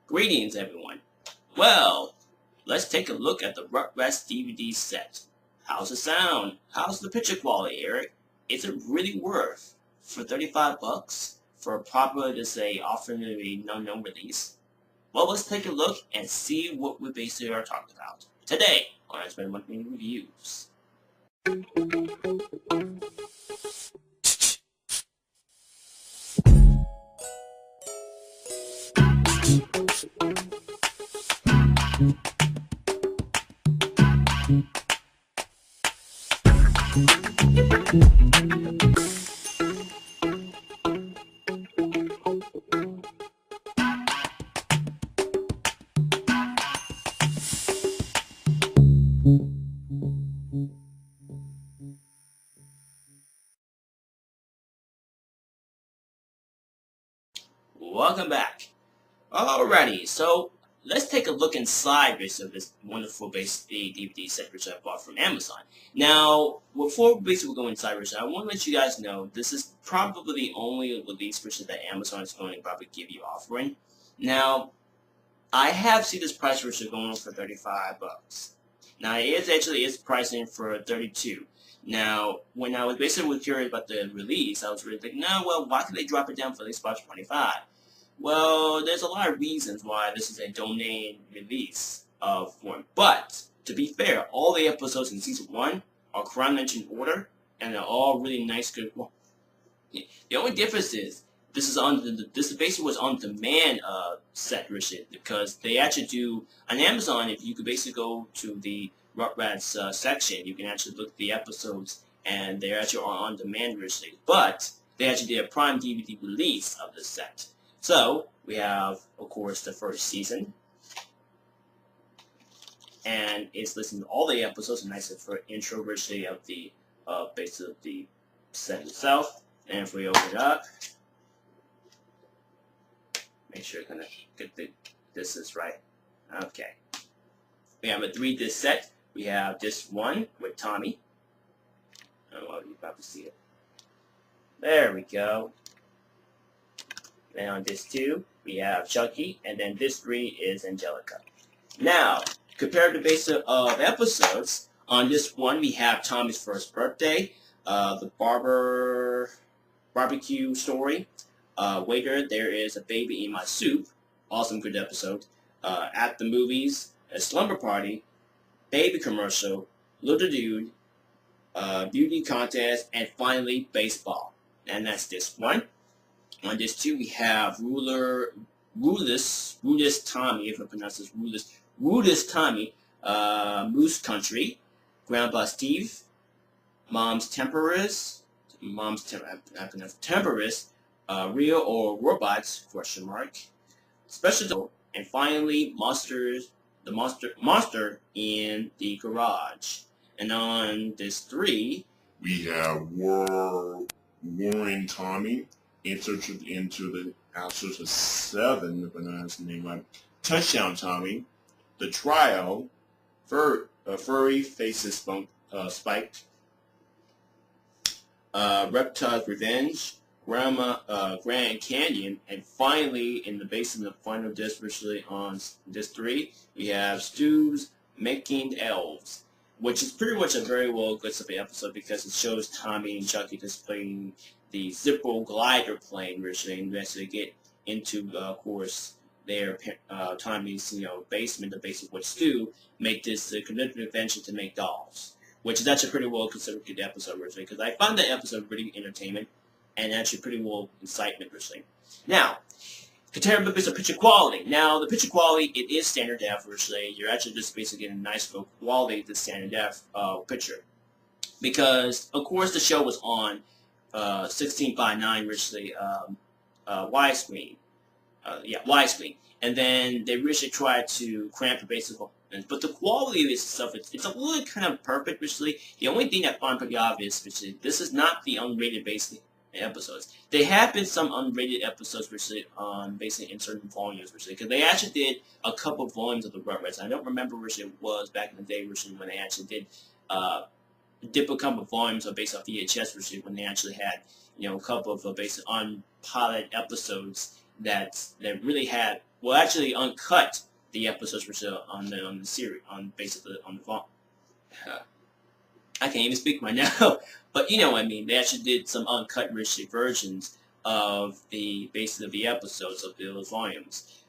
Greetings, everyone. Well, let's take a look at the Rugrats DVD set. How's it sound? How's the picture quality, Eric? Is it really worth for 35 bucks for a proper, to say, often a unknown release? Well, let's take a look and see what we basically are talking about today on X-Men Monthly Reviews. Welcome back. Alrighty, so let's take a look inside of this wonderful DVD set which I bought from Amazon. Now, before we go inside, I want to let you guys know this is probably the only release that Amazon is going to probably give you offering. Now, I have seen this price going on for 35 bucks. Now, it's pricing for 32. Now, when I was basically curious about the release, I was really thinking, no, well, why could they drop it down for at least about 25? Well, there's a lot of reasons why this is a domain release of one. But, to be fair, all the episodes in Season 1 are chronological order, and they're all really nice, good. Well, the only difference is, this is basically was on demand set, Richard, because they actually do, on Amazon, if you could basically go to the Rugrats section, you can actually look at the episodes, and they actually are on demand, Richard. But, they actually did a Prime DVD release of this set. So, we have, of course, the first season, and it's listing all the episodes, and nice for intro, virtually, of the base of the set itself. And if we open it up, make sure you're gonna get the distance right. Okay. We have a 3-disc set. We have disc 1 with Tommy. I don't know if you're about to see it. There we go. Then on disc 2, we have Chucky, and then disc 3 is Angelica. Now, compared to base of episodes, on disc 1 we have Tommy's first birthday, the barbecue story, Waiter, there is a baby in my soup, awesome good episode, at the movies, a slumber party, baby commercial, little dude, beauty contest, and finally baseball. And that's disc 1. On disc 2, we have Rudis Tommy, if I pronounce this, Rudis Tommy, Moose Country, Grandpa Steve, Mom's Temperance, Real or Robots, question mark, Special, and finally, the Monster in the Garage. And on disc 3, we have Warren Tommy, into the outskirts of 7, if I know his name right. Touchdown Tommy, The Trial, Furry Faces Spiked, Reptile's Revenge, Grand Canyon, and finally, in the base of the final disc, virtually on disc 3, we have Stu's Making Elves, which is pretty much a very well good episode because it shows Tommy and Chucky displaying the Zippo glider plane, which they eventually get into, of course, their Tommy's basement, the base of what Stu make this conventional adventure to make dolls, which is actually pretty well considered a good episode, originally, because I found that episode pretty entertainment and actually pretty well incitement, originally. Now, compared to the picture quality. Now, the picture quality, it is standard def, virtually. You're actually just basically getting a nice good quality of the standard def picture. Because, of course, the show was on 16:9, virtually, widescreen. Widescreen. And then they really tried to cramp the basic, but the quality of this stuff, it's a little kind of perfect, virtually. The only thing I find pretty obvious, virtually, this is not the unrated basic episodes. There have been some unrated episodes, virtually, basically in certain volumes, virtually, because they actually did a couple of volumes of the Rugrats. I don't remember which it was back in the day, virtually, when they actually did a couple of volumes of based off VHS, virtually, when they actually had, a couple of based on pilot episodes that really had, well, actually uncut the episodes for sure on the series, on basically on the phone. I can't even speak right now, but you know what I mean. They actually did some uncut versions of the basis of the episodes of the volumes.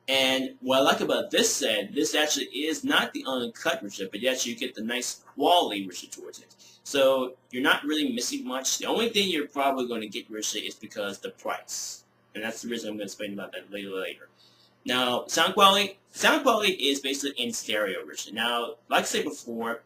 And what I like about this set, this actually is not the uncut version, but actually you get the nice quality version towards it. So you're not really missing much. The only thing you're probably going to get version is because the price. And that's the reason I'm going to explain about that later. Now, sound quality is basically in stereo version. Now, like I said before,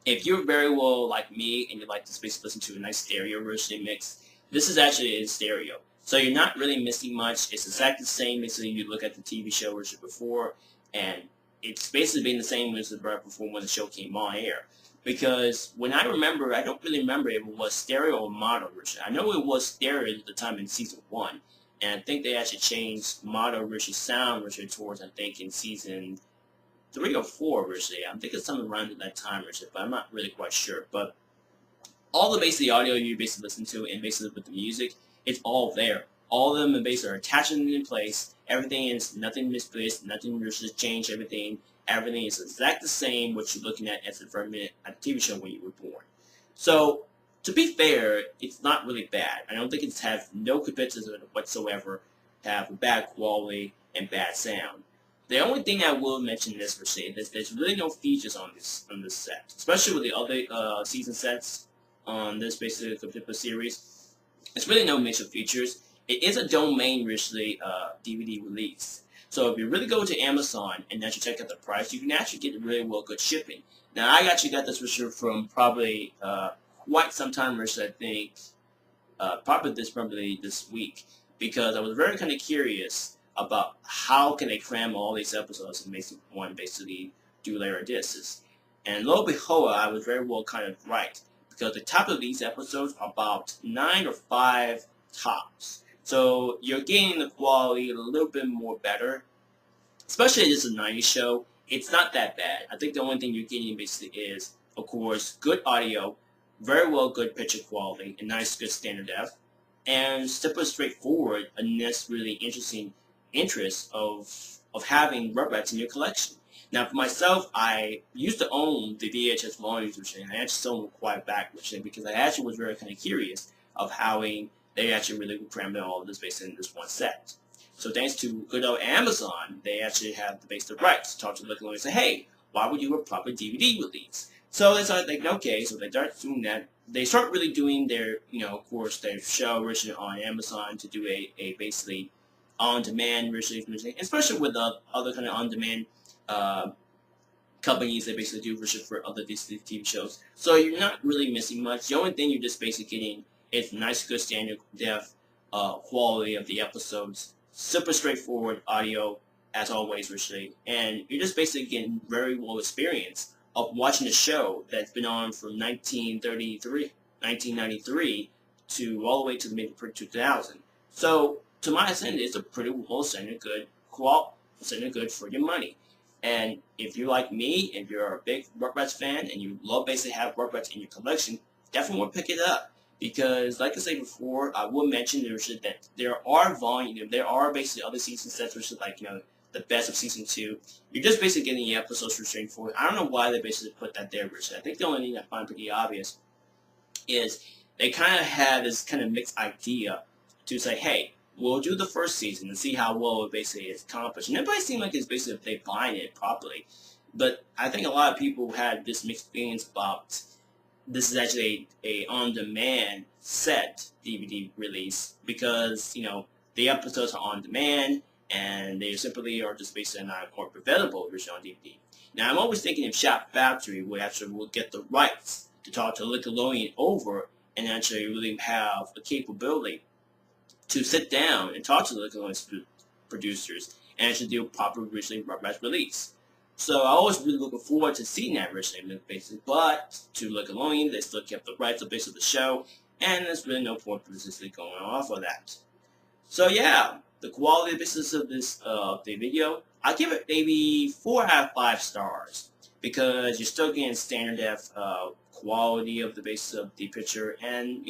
if you're very well like me and you like to basically listen to a nice stereo version mix, this is actually in stereo. So you're not really missing much. It's exactly the same basically you look at the TV show version before, and it's basically been the same as the before when the show came on air. Because when I remember, I don't really remember if it was stereo or mono version. I know it was stereo at the time in season 1, and I think they actually changed mono versus sound version towards, I think, in season 3 or 4 originally. I'm thinking something around that time originally, but I'm not really quite sure. But all the basically audio you basically listen to and basically with the music, it's all there. All of them basically are attached in place. Everything is nothing misplaced, nothing just changed. Everything is exactly the same what you're looking at as a minute at the TV show when you were born. So to be fair, it's not really bad. I don't think it's have no criticism whatsoever, have a bad quality and bad sound. The only thing I will mention in this per se is there's really no features on this set, especially with the other season sets on this basically particular series. It's really no major features. It is a domain originally DVD release. So if you really go to Amazon and actually check out the price, you can actually get really well good shipping. Now I actually got this for sure from probably quite some time, I think probably this week, because I was very kind of curious about how can they cram all these episodes and make one basically do layer discs. And lo and behold, I was very well kind of right, because the top of these episodes are about 9 or 5 tops. So you're getting the quality a little bit more better, especially as it's a 90s show. It's not that bad. I think the only thing you're getting basically is, of course, good audio, very well good picture quality, and nice good standard def, and simple straightforward, and that's really interesting interest of having Rugrats in your collection. Now, for myself, I used to own the VHS volumes, which I actually sold quite back, because I actually was very kind of curious of how they actually really crammed all of this based in this one set. So thanks to good old Amazon, they actually have the basic rights to talk to the Nickelodeon and say, hey, why would you do a proper DVD release? So they started thinking, okay, so they start doing that. They start really doing their, of course, their show originally on Amazon to do a basically on-demand version, especially with the other kind of on-demand companies that basically do version for other Disney TV shows. So you're not really missing much. The only thing you're just basically getting is nice, good standard def quality of the episodes, super straightforward audio, as always, virtually, and you're just basically getting very well experience of watching a show that's been on from 1993 to all the way to the mid-2000. So to my understanding, it's a pretty well standard good standard good for your money. And if you're like me, if you're a big Rugrats fan and you love basically have Rugrats in your collection, definitely want to pick it up. Because, like I said before, I will mention that there are basically other season sets, which is like, the best of season 2. You're just basically getting the episodes for straightforward. I don't know why they basically put that there, Richard. I think the only thing I find pretty obvious is they kind of had this kind of mixed idea to say, hey, we'll do the first season and see how well it basically is accomplished. And everybody seemed like it's basically they buying it properly. But I think a lot of people had this mixed feelings about this is actually a on-demand set DVD release because, the episodes are on-demand and they simply are just basically not more available version on DVD. Now, I'm always thinking if Shout Factory would get the rights to talk to Nickelodeon over and actually really have the capability to sit down and talk to the Nickelodeon producers and actually do a proper originally Rugrats release. So I always really looking forward to seeing that originally, basically. But to Nickelodeon, they still kept the rights of basically the show, and there's really no point basically going off of that. So yeah, the quality of business of this the video, I give it maybe 4 out of 5 stars because you're still getting standard def quality of the basis of the picture, and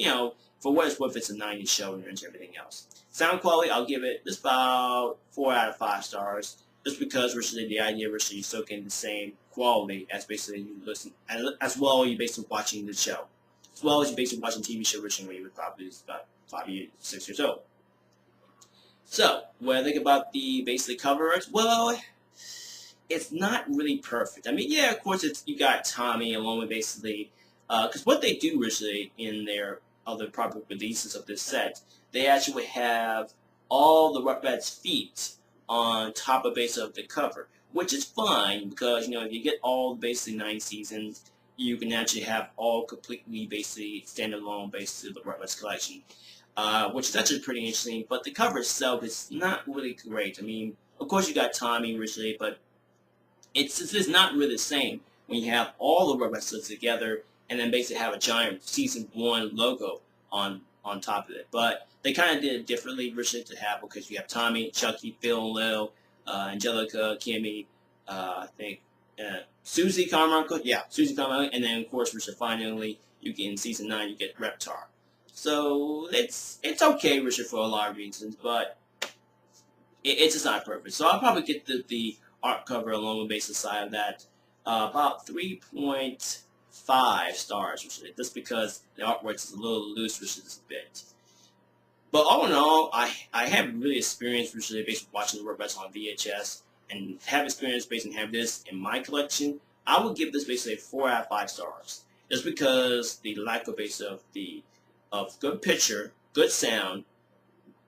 for what it's worth, it's a 90s show and everything else. Sound quality, I'll give it just about 4 out of 5 stars. Just because originally the idea originally you still getting the same quality as basically you listen, as well you basically watching the show, as well as you basically watching TV show originally when you were probably about 5 years, 6 years old. So, what I think about the basically cover art? Well, it's not really perfect. I mean, yeah, of course, you got Tommy along with basically, because what they do originally in their other proper releases of this set, they actually have all the Rugrats' feet on top of base of the cover, which is fine because if you get all basically 9 seasons, you can actually have all completely basically standalone based of the Rugrats collection, which is actually pretty interesting. But the cover itself is not really great. I mean, of course you got Tommy originally, but it's not really the same when you have all the Rugrats together and then basically have a giant season 1 logo on top of it. But they kind of did it differently originally to have, because you have Tommy, Chucky, Phil, and Lil, Angelica, Kimmy, I think Susie Carmichael, Susie Carmichael, and then of course, Richard, finally you get in season 9 you get Reptar. So it's okay, Richard, for a lot of reasons, but it's just not perfect. So I'll probably get the art cover along with basic side of that about 3.5 stars, Richard, just because the artwork is a little loose, which is a bit. But all in all, I have really experienced recently basically watching the Rugrats on VHS and have experience basically have this in my collection. I would give this basically 4 out of 5 stars. Just because the lack of of good picture, good sound,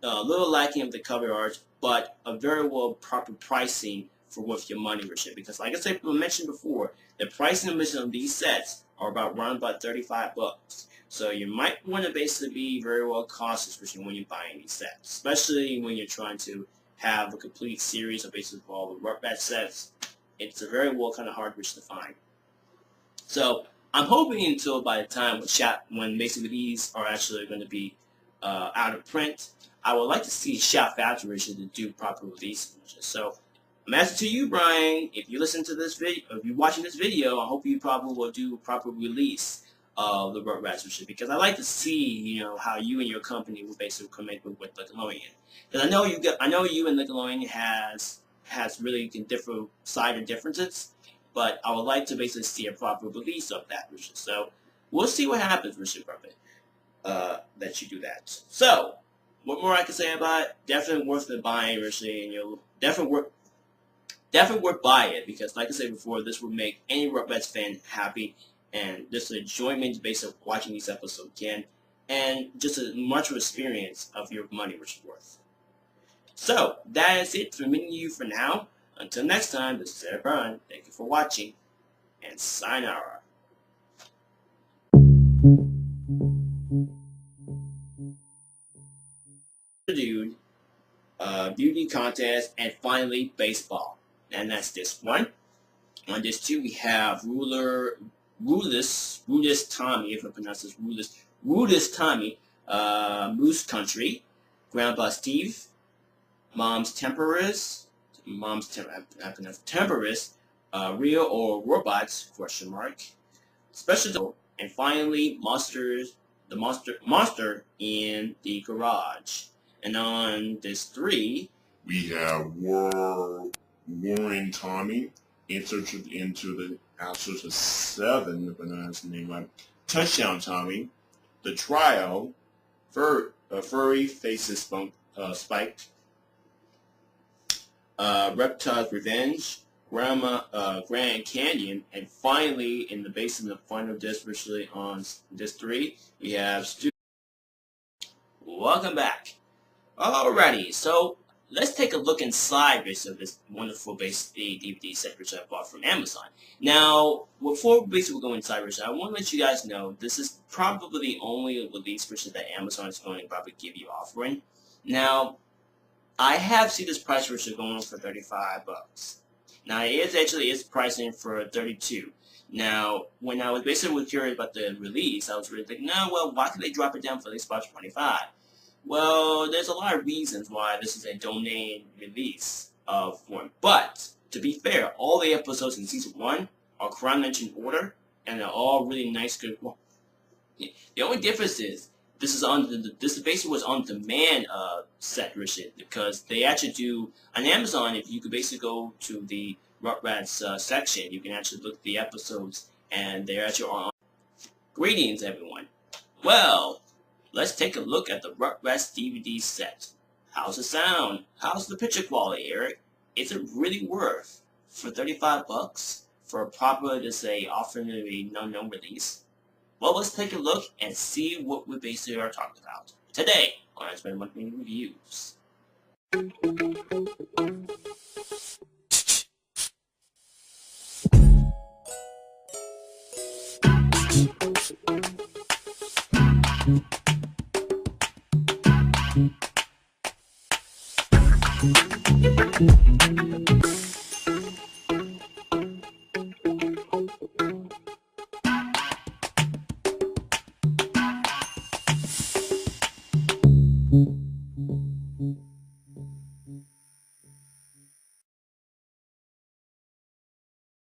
a little lacking of the cover art, but a very well proper pricing for worth your money, Richard. Because like I mentioned before, the pricing of these sets are around about $35. So you might want to basically be very well cautious when you're buying these sets, especially when you're trying to have a complete series of basically all the Rugrats sets. It's a very well kind of hard to find. So I'm hoping until by the time when basically these are actually going to be out of print, I would like to see Shout Factory to do proper release. So I'm asking to you, Brian, if you listen to this video, if you're watching this video, I hope you probably will do proper release of the Rugrats, because I like to see, how you and your company will basically come in with Nickelodeon. Because I know you and Nickelodeon has really different side of differences, but I would like to basically see a proper release of that, Richard. So we'll see what happens, Richard, that you do that. So what more I can say about it? Definitely worth the buying, Richard, and you'll definitely worth buying it, because like I said before, this will make any Rugrats fan happy. And just an enjoyment based on watching these episodes again, and just a much of experience of your money which is worth. So that is it from you for now. Until next time, this is Eric Brian. Thank you for watching, and sayonara. Dude, beauty contest, and finally baseball, and that's this one. On this two, we have Rudis Tommy, if I pronounce this Rudis Tommy, Moose Country, Grandpa Steve, Mom's Temperance, Real or Robots, ? Special, and finally the monster in the garage. And on this 3, we have Warren Tommy, inserted into the outsource of 7, if I know that's the name right. Touchdown Tommy, The Trial, Furry Faces Spiked, Reptile's Revenge, Grand Canyon, and finally, in the basement of the final disc, virtually on disc 3, we have Stu. Welcome back. Alrighty, so let's take a look inside of this wonderful DVD set which I bought from Amazon. Now, before we go inside, I want to let you guys know this is probably the only release that Amazon is going to probably give you offering. Now, I have seen this price going for $35. Now, it is pricing for $32. Now, when I was basically curious about the release, I was really thinking, no, well, why could they drop it down for at least about $25? Well, there's a lot of reasons why this is a domain release for it. But, to be fair, all the episodes in Season 1 are chronological order, and they're all really nice, good. The only difference is this basically was on demand set originally, because they actually do on Amazon. If you could basically go to the Rugrats section, you can actually look at the episodes, and they're actually on. Greetings, everyone. Well, let's take a look at the Rugrats DVD set. How's the sound? How's the picture quality, Eric? Is it really worth for $35 for a proper, to say, often a unknown release? Well, let's take a look and see what we basically are talking about today on X-Men Monthly Reviews.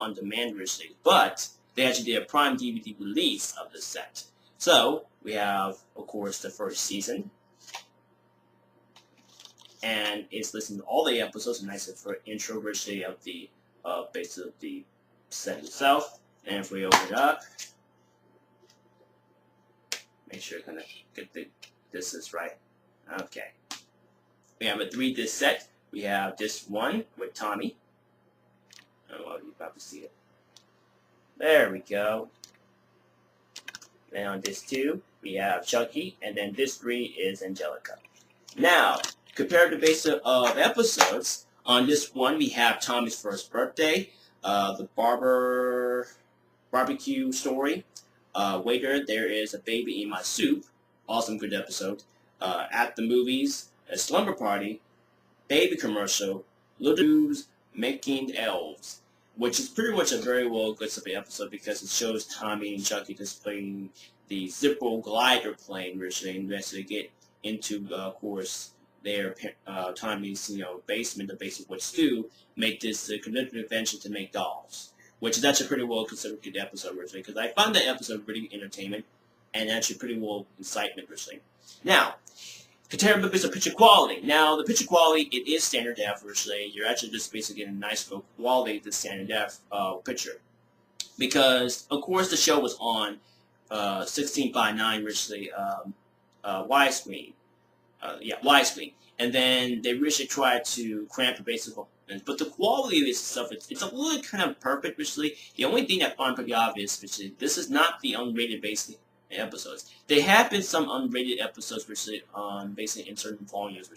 On demand originally, but they actually did a Prime DVD release of the set. So we have, of course, the first season, and it's listing all the episodes, and nice for intro originally of the base of the set itself. And if we open it up, make sure you kind of get the distance right. Okay, we have a 3-disc set. We have disc 1 with Tommy. Oh, you probably see it. There we go. Then on disc 2, we have Chucky, and then disc 3 is Angelica. Now, compared to base of episodes, on disc 1 we have Tommy's first birthday, the barbecue story, waiter, there is a baby in my soup, awesome good episode, at the movies, a slumber party, baby commercial, little news, making elves, which is pretty much a very well good episode because it shows Tommy and Chucky displaying the Zippo glider plane, which they eventually get into, of course, their Tommy's basement, the basement with Stu, make this commitment adventure to make dolls, which is actually pretty well considered good episode originally, because I found that episode really entertainment and actually pretty well incitement originally. Now, compared with the picture quality. Now, the picture quality, it is standard def originally. You're actually just basically getting a nice good quality of the standard def picture. Because, of course, the show was on 16:9 originally widescreen. Widescreen. And then they really tried to cramp it basically. But the quality of this stuff, it's a little kind of perfect originally. The only thing I find pretty obvious, which is this is not the unrated basically episodes. There have been some unrated episodes which basically in certain volumes, which